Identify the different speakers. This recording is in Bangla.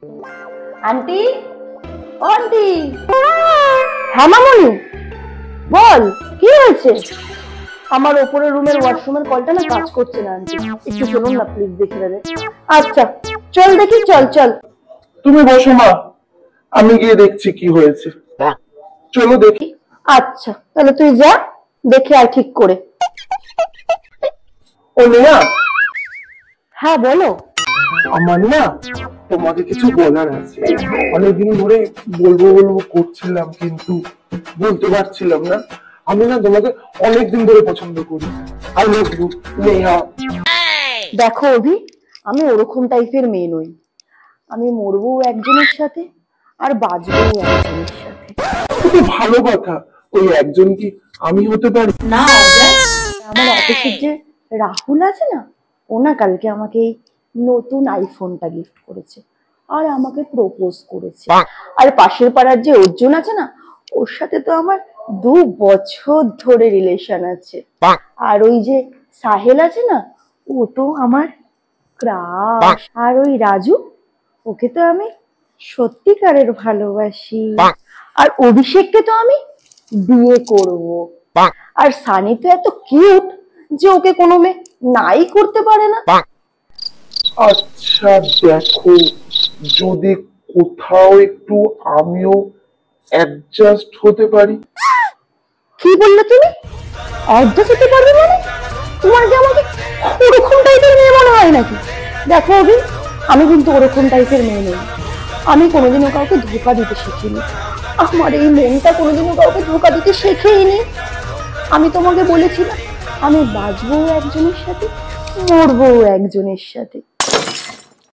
Speaker 1: আন্টি, ও আন্টি। হ্যাঁ মামনি, বল কি হয়েছে? আমার ওপরের রুমের ওয়াশরুমের কলটা না কাজ করছে না আন্টি, একটু চলুন না প্লিজ দেখে দেবে। আচ্ছা চল দেখি, চল চল।
Speaker 2: তুমি বসো মা, আমি গিয়ে দেখছি কি হয়েছে। চলো দেখি।
Speaker 1: আচ্ছা তাহলে তুই যা, দেখে আর ঠিক করে।
Speaker 2: ও নেহা,
Speaker 1: হ্যাঁ বলো।
Speaker 2: আমার না তোমাকে কিছু বলার আছে। অনেকদিন ধরে বলবো বলবো করছিলাম কিন্তু বলতে পারছিলাম না। আমি না তোমাকে অনেকদিন ধরে পছন্দ করি। I love you Neha.
Speaker 1: দেখো অভি, আমি ওরকম টাইপের মেয়ে নই। আমি মরবো একজনের সাথে আর বাঁচবো একজনের সাথে।
Speaker 2: খুব ভালো কথা, ওই একজন কি আমি হতে পারি?
Speaker 1: না আমার অফিসের যে রাহুল আছে না, ও না কালকে আমাকে এই নতুন আইফোনটা গিফট করেছে আর আমাকে প্রপোজ করেছে। আর পাশের পাড়ার যে অর্জুন আছে না, ওর সাথে তো আমার 2 বছর ধরে রিলেশন আছে। আর ওই যে সাহেল আছে না, ও তো আমার ক্রাশ। আর ওই রাজু, ওকে তো আমি সত্যিকারের ভালোবাসি। আর অভিষেককে তো আমি বিয়ে করব। আর সানি তো এত কিউট যে ওকে কোনো মেয়ে নাই করতে পারে না।
Speaker 2: আচ্ছা দেখো, যদি কোথাও একটু আমিও অ্যাডজাস্ট হতে পারি।
Speaker 1: কি বললে তুমি? অর্ধেক হতে পারবে মানে? তোমার কি আমাকে ওরকম টাইপের মেয়ে মনে হয় নাকি? দেখো অভি, আমি কিন্তু ওরকম টাইপের মেয়ে নই। আমি কোনোদিনও কাউকে ধোকা দিতে শিখিনি। আমার এই মনটা কোনোদিনও কাউকে ধোকা দিতে শেখেইনি। আমি তোমাকে বলেছিলাম আমি বাঁচবো একজনের সাথে, মরবো একজনের সাথে।